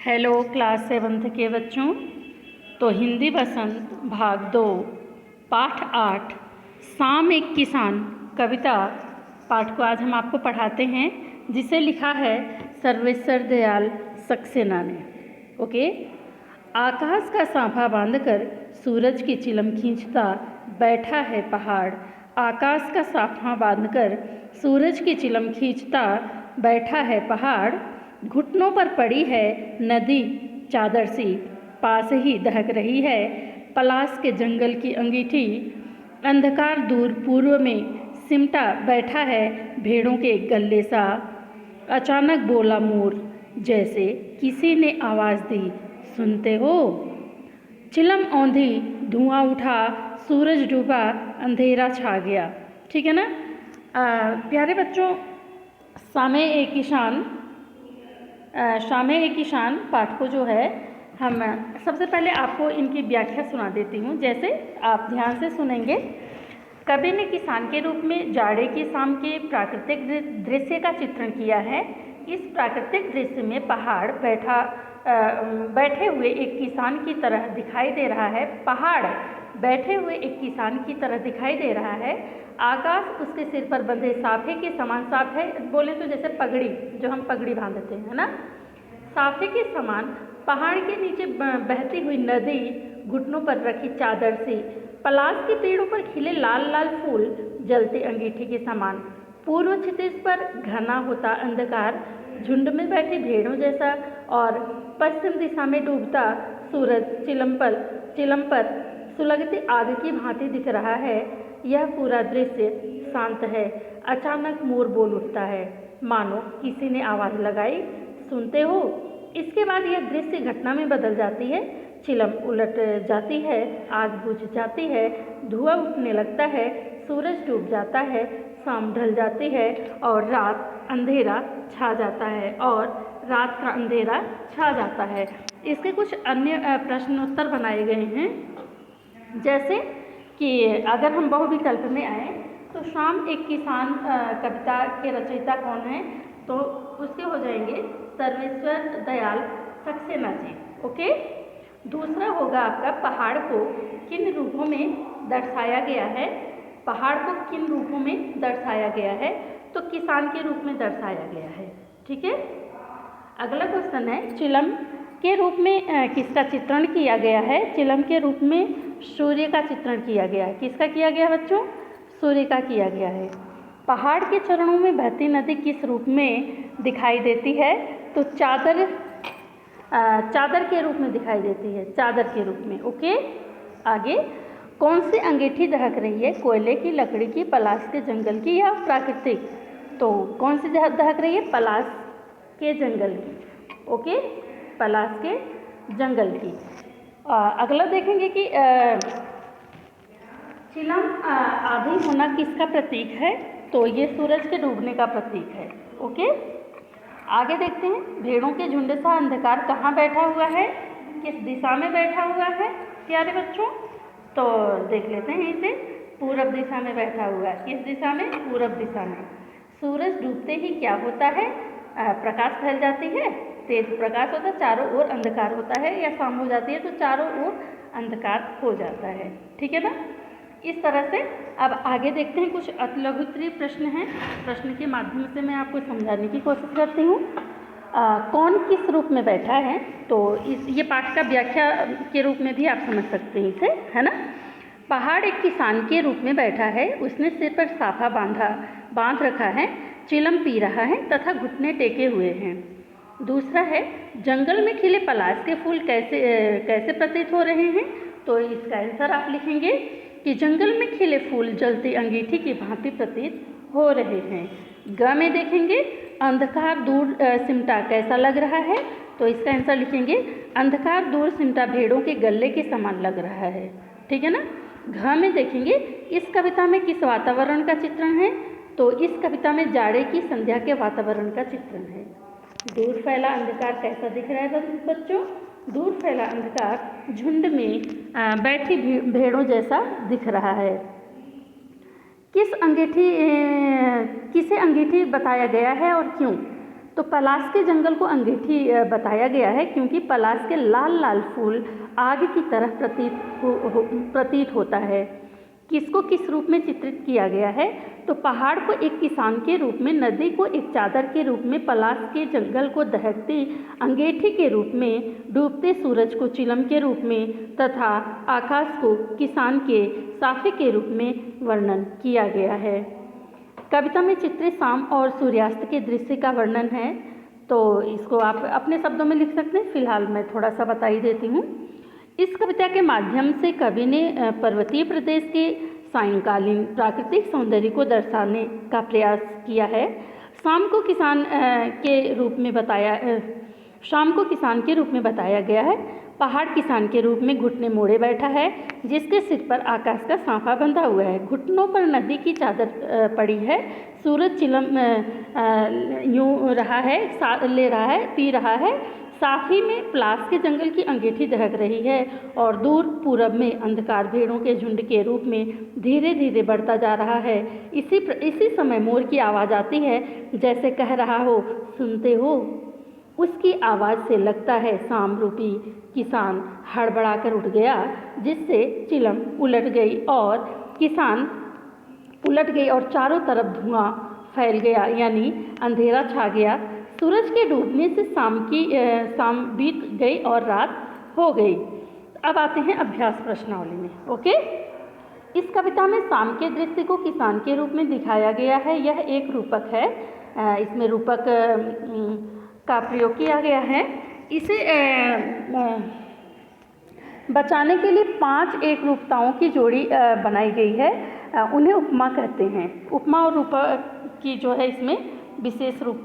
Hello class 7th के बच्चों। तो हिंदी बसंत भाग 2 पाठ 8 शाम एक किसान कविता पाठ को आज हम आपको पढ़ाते हैं, जिसे लिखा है सर्वेश्वर दयाल सक्सेना ने। ओके। आकाश का साफा बांधकर सूरज की चिलम खींचता बैठा है पहाड़। आकाश का साफा बांधकर सूरज की चिलम खींचता बैठा है पहाड़। घुटनों पर पड़ी है नदी चादर सी, पास ही दहक रही है पलास के जंगल की अंगीठी। अंधकार दूर पूर्व में सिमटा बैठा है भेड़ों के गले सा। अचानक बोला मोर जैसे किसी ने आवाज़ दी, सुनते हो? चिलम औंधी, धुआं उठा, सूरज डूबा, अंधेरा छा गया। ठीक है ना प्यारे बच्चों। शामे एक किसान पाठ को जो है हम सबसे पहले आपको इनकी व्याख्या सुना देती हूँ, जैसे आप ध्यान से सुनेंगे। कवि ने किसान के रूप में जाड़े की शाम के प्राकृतिक दृश्य का चित्रण किया है। इस प्राकृतिक दृश्य में पहाड़ बैठे हुए एक किसान की तरह दिखाई दे रहा है। पहाड़ बैठे हुए एक किसान की तरह दिखाई दे रहा है। आकाश उसके सिर पर बंधे साफे के समान, साफ है बोले तो जैसे पगड़ी, जो हम पगड़ी बांधते हैं ना, साफे के समान। पहाड़ के नीचे बहती हुई नदी, घुटनों पर रखी चादर सी, पलास के पेड़ों पर खिले लाल लाल फूल जलती अंगीठी के समान। पूर्व क्षितिज पर घना होता अंधकार, झुंड में बैठी भेड़ों जैसा, और पश्चिम दिशा में डूबता सूरज चिलम पर सुलगती आग की भांति दिख रहा है। यह पूरा दृश्य शांत है। अचानक मोर बोल उठता है, मानो किसी ने आवाज़ लगाई, सुनते हो? इसके बाद यह दृश्य घटना में बदल जाती है। चिलम उलट जाती है, आग बुझ जाती है, धुआं उठने लगता है, सूरज डूब जाता है, शाम ढल जाती है और रात का अंधेरा छा जाता है। इसके कुछ अन्य प्रश्नोत्तर बनाए गए हैं, जैसे कि अगर हम बहुविकल्प में आए तो शाम एक किसान कविता के रचयिता कौन है, तो उसके हो जाएंगे सर्वेश्वर दयाल सक्सेना जी। ओके। दूसरा होगा आपका पहाड़ को किन रूपों में दर्शाया गया है। पहाड़ को किन रूपों में दर्शाया गया है, तो किसान के रूप में दर्शाया गया है। ठीक है। अगला क्वेश्चन है, चिलम के रूप में किसका चित्रण किया गया है। चिलम के रूप में सूर्य का चित्रण किया गया है। किसका किया गया बच्चों? सूर्य का किया गया है। पहाड़ के चरणों में बहती नदी किस रूप में दिखाई देती है, तो चादर के रूप में दिखाई देती है, चादर के रूप में। ओके। आगे, कौन सी अंगीठी दहक रही है, कोयले की, लकड़ी की, पलाश के जंगल की या प्राकृतिक? तो कौन सी दहक रही है? पलाश के जंगल की। ओके, पलाश के जंगल की। अगला देखेंगे कि चिलम आधी होना किसका प्रतीक है, तो ये सूरज के डूबने का प्रतीक है। ओके। आगे देखते हैं, भेड़ों के झुंड सा अंधकार कहाँ बैठा हुआ है, किस दिशा में बैठा हुआ है प्यारे बच्चों? तो देख लेते हैं इसे। पूरब दिशा में बैठा हुआ है। किस दिशा में? पूरब दिशा में। सूरज डूबते ही क्या होता है? प्रकाश फैल जाती है, तेज प्रकाश होता है, चारों ओर अंधकार होता है, या शाम हो जाती है तो चारों ओर अंधकार हो जाता है। ठीक है ना। इस तरह से अब आगे देखते हैं, कुछ अतिलघुत्तरीय प्रश्न हैं। प्रश्न के माध्यम से मैं आपको समझाने की कोशिश करती हूँ। कौन किस रूप में बैठा है, तो ये पाठ का व्याख्या के रूप में भी आप समझ सकते हैं इसे, है ना। पहाड़ एक किसान के रूप में बैठा है, उसने सिर पर साफा बांध रखा है, चिलम पी रहा है तथा घुटने टेके हुए हैं। दूसरा है, जंगल में खिले पलाश के फूल कैसे प्रतीत हो रहे हैं, तो इसका आंसर आप लिखेंगे कि जंगल में खिले फूल जलती अंगीठी की भांति प्रतीत हो रहे हैं। ग में देखेंगे, अंधकार दूर सिमटा कैसा लग रहा है, तो इसका आंसर लिखेंगे अंधकार दूर सिमटा भेड़ों के गले के समान लग रहा है। ठीक है ना। घ में देखेंगे, इस कविता में किस वातावरण का चित्रण है, तो इस कविता में जाड़े की संध्या के वातावरण का चित्रण है। दूर फैला अंधकार कैसा दिख रहा है बच्चों? दूर फैला अंधकार झुंड में बैठी भेड़ों जैसा दिख रहा है। किसे अंगीठी बताया गया है और क्यों, तो पलाश के जंगल को अंगीठी बताया गया है क्योंकि पलाश के लाल लाल फूल आग की तरह प्रतीत होता है। किसको किस रूप में चित्रित किया गया है? तो पहाड़ को एक किसान के रूप में, नदी को एक चादर के रूप में, पलाश के जंगल को दहकती अंगीठी के रूप में, डूबते सूरज को चिलम के रूप में तथा आकाश को किसान के साफे के रूप में वर्णन किया गया है। कविता में चित्रित शाम और सूर्यास्त के दृश्य का वर्णन है, तो इसको आप अपने शब्दों में लिख सकते हैं। फिलहाल मैं थोड़ा सा बता ही देती हूँ। इस कविता के माध्यम से कवि ने पर्वतीय प्रदेश के सायंकालीन प्राकृतिक सौंदर्य को दर्शाने का प्रयास किया है। शाम को किसान के रूप में बताया गया है। पहाड़ किसान के रूप में घुटने मोड़े बैठा है, जिसके सिर पर आकाश का साफा बंधा हुआ है। घुटनों पर नदी की चादर पड़ी है। सूरज चिलम यूं रहा है, ले रहा है, पी रहा है। साफी में पलाश के जंगल की अंगीठी दहक रही है और दूर पूरब में अंधकार भेड़ों के झुंड के रूप में धीरे धीरे बढ़ता जा रहा है। इसी समय मोर की आवाज़ आती है, जैसे कह रहा हो, सुनते हो। उसकी आवाज़ से लगता है शाम रूपी किसान हड़बड़ा कर उठ गया, जिससे चिलम उलट गई और चारों तरफ धुआं फैल गया, यानी अंधेरा छा गया। सूरज के डूबने से शाम बीत गई और रात हो गई। अब आते हैं अभ्यास प्रश्नावली में। ओके, इस कविता में शाम के दृश्य को किसान के रूप में दिखाया गया है। यह एक रूपक है। इसमें रूपक का प्रयोग किया गया है। इसे बचाने के लिए 5 एक रूपताओं की जोड़ी बनाई गई है। उन्हें उपमा कहते हैं। उपमा और रूपक की जो है इसमें विशेष रूप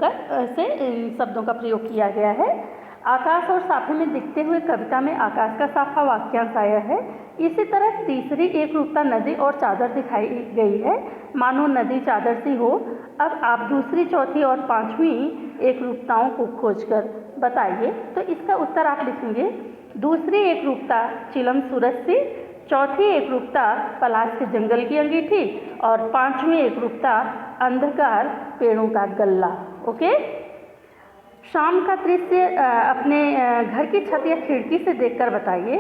से इन शब्दों का प्रयोग किया गया है। आकाश और साफे में दिखते हुए कविता में आकाश का साफा वाक्यांश आया है। इसी तरह तीसरी एक रूपता नदी और चादर दिखाई गई है, मानो नदी चादर सी हो। अब आप दूसरी, चौथी और 5वीं एक रूपताओं को खोजकर बताइए। तो इसका उत्तर आप लिखेंगे, दूसरी एक रूपता चिलम सूरज सी, चौथी एक रूपता पलाश के जंगल की अंगीठी और 5वीं एक रूपता अंधकार पेड़ों का गल्ला। ओके, शाम का दृश्य अपने घर की छत या खिड़की से देखकर बताइए।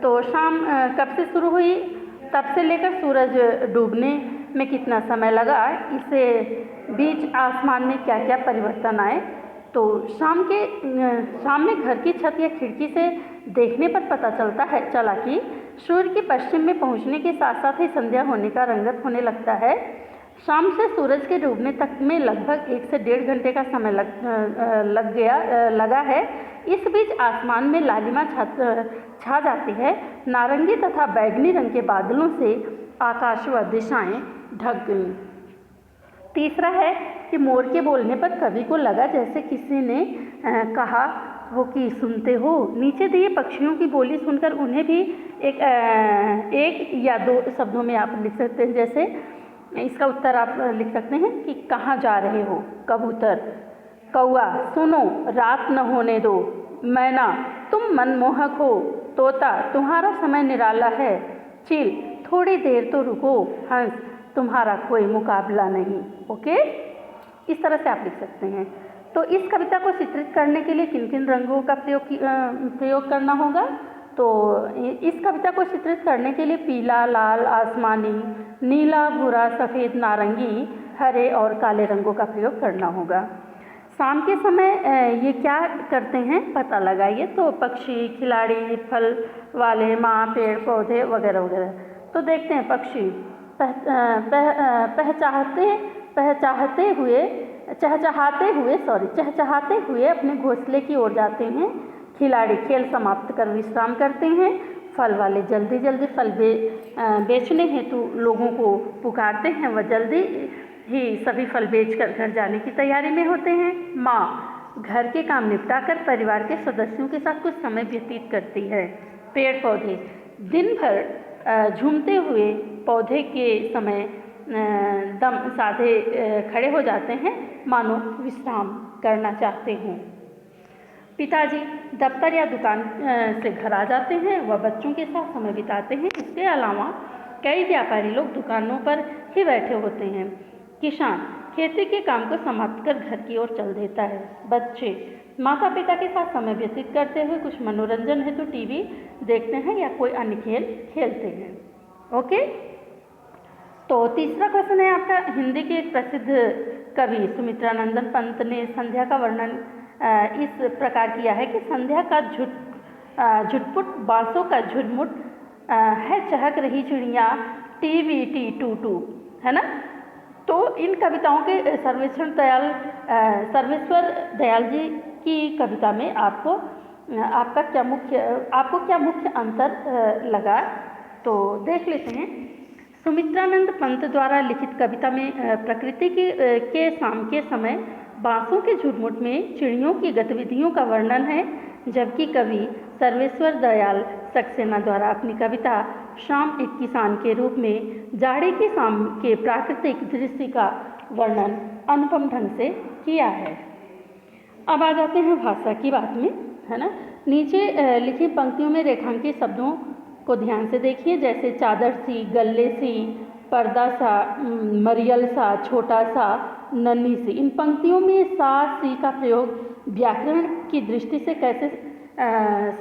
तो शाम कब से शुरू हुई, तब से लेकर सूरज डूबने में कितना समय लगा, इससे बीच आसमान में क्या क्या परिवर्तन आए। तो शाम में घर की छत या खिड़की से देखने पर पता चला कि सूर्य के पश्चिम में पहुंचने के साथ साथ ही संध्या होने का रंगत होने लगता है। शाम से सूरज के डूबने तक में लगभग 1 से 1.5 घंटे का समय लगा है। इस बीच आसमान में लालिमा छा जाती है। नारंगी तथा बैगनी रंग के बादलों से आकाश व दिशाएं ढक गईं। तीसरा है कि मोर के बोलने पर कवि को लगा जैसे किसी ने कहा हो कि सुनते हो। नीचे दिए पक्षियों की बोली सुनकर उन्हें भी एक या 2 शब्दों में आप लिख सकते हैं। जैसे इसका उत्तर आप लिख सकते हैं कि कहाँ जा रहे हो, कबूतर। कौआ, सुनो, रात न होने दो। मैना, तुम मनमोहक हो। तोता, तुम्हारा समय निराला है। चील, थोड़ी देर तो रुको। हंस, तुम्हारा कोई मुकाबला नहीं। ओके, इस तरह से आप लिख सकते हैं। तो इस कविता को चित्रित करने के लिए किन किन रंगों का प्रयोग करना होगा? तो इस कविता को चित्रित करने के लिए पीला, लाल, आसमानी, नीला, भूरा, सफ़ेद, नारंगी, हरे और काले रंगों का प्रयोग करना होगा। शाम के समय ये क्या करते हैं पता लगाइए। तो पक्षी, खिलाड़ी, फल वाले, माँ, पेड़ पौधे वगैरह वगैरह। तो देखते हैं, पक्षी चहचहाते हुए अपने घोंसले की ओर जाते हैं। खिलाड़ी खेल समाप्त कर विश्राम करते हैं। फल वाले जल्दी जल्दी फल बेचने हेतु लोगों को पुकारते हैं। वह जल्दी ही सभी फल बेचकर घर जाने की तैयारी में होते हैं। माँ घर के काम निपटाकर परिवार के सदस्यों के साथ कुछ समय व्यतीत करती है। पेड़ पौधे दिन भर झूमते हुए पौधे के समय दम साधे खड़े हो जाते हैं, मानो विश्राम करना चाहते हों। पिताजी दफ्तर या दुकान से घर आ जाते हैं। वह बच्चों के साथ समय बिताते हैं। इसके अलावा कई व्यापारी लोग दुकानों पर ही बैठे होते हैं। किसान खेती के काम को समाप्त कर घर की ओर चल देता है। बच्चे माता पिता के साथ समय व्यतीत करते हुए कुछ मनोरंजन हेतु टीवी देखते हैं या कोई अन्य खेल खेलते हैं। ओके, तो तीसरा क्वेश्चन है आपका, हिंदी के एक प्रसिद्ध कवि सुमित्रानंदन पंत ने संध्या का वर्णन इस प्रकार किया है कि संध्या का झुटपुट बांसों का झुरमुट है चहक रही चिड़िया टीवीटी टू टू, है ना। तो इन कविताओं के सर्वेश्वर दयाल जी की कविता में आपको क्या मुख्य अंतर लगा, तो देख लेते हैं। सुमित्रानंद पंत द्वारा लिखित कविता में प्रकृति के शाम के समय बांसों के झुरमुट में चिड़ियों की गतिविधियों का वर्णन है, जबकि कवि सर्वेश्वर दयाल सक्सेना द्वारा अपनी कविता शाम एक किसान के रूप में जाड़े की शाम के प्राकृतिक दृश्य का वर्णन अनुपम ढंग से किया है। अब आ जाते हैं भाषा की बात में, है ना। नीचे लिखी पंक्तियों में रेखांकित शब्दों को ध्यान से देखिए, जैसे चादर सी, गल्ले सी, पर्दा सा, मरियल सा, छोटा सा, नन्ही सी। इन पंक्तियों में सा सी का प्रयोग व्याकरण की दृष्टि से कैसे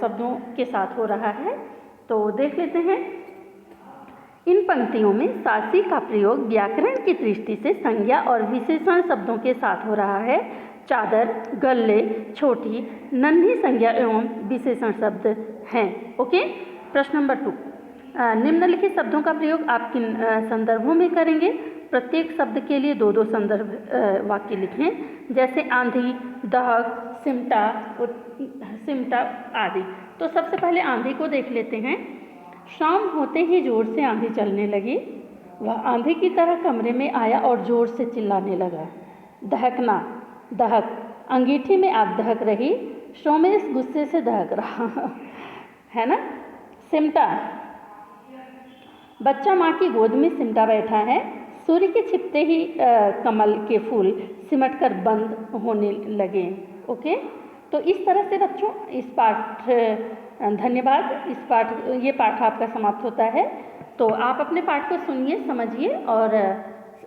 शब्दों के साथ हो रहा है, तो देख लेते हैं। इन पंक्तियों में सा सी का प्रयोग व्याकरण की दृष्टि से संज्ञा और विशेषण शब्दों के साथ हो रहा है। चादर, गल्ले, छोटी, नन्ही संज्ञा एवं विशेषण शब्द हैं। ओके, प्रश्न नंबर 2, निम्नलिखित शब्दों का प्रयोग आप किन संदर्भों में करेंगे? प्रत्येक शब्द के लिए 2-2 संदर्भ वाक्य लिखें, जैसे आंधी, दहक, सिमटा आदि। तो सबसे पहले आंधी को देख लेते हैं। शाम होते ही जोर से आंधी चलने लगी, वह आंधी की तरह कमरे में आया और जोर से चिल्लाने लगा। दहकना, दहक, अंगीठी में आप दहक रही, सोमेश गुस्से से दहक रहा है ना। सिमटा, बच्चा माँ की गोद में सिमटा बैठा है, सूर्य के छिपते ही कमल के फूल सिमट कर बंद होने लगे। ओके, तो इस तरह से बच्चों इस पाठ धन्यवाद। ये पाठ आपका समाप्त होता है। तो आप अपने पाठ को सुनिए, समझिए और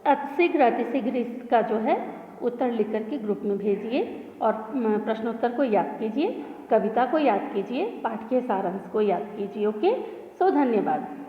अतिशीघ्र इसका जो है उत्तर लिख करके ग्रुप में भेजिए और प्रश्नोत्तर को याद कीजिए, कविता को याद कीजिए, पाठ के सारांश को याद कीजिए। ओके, सो धन्यवाद।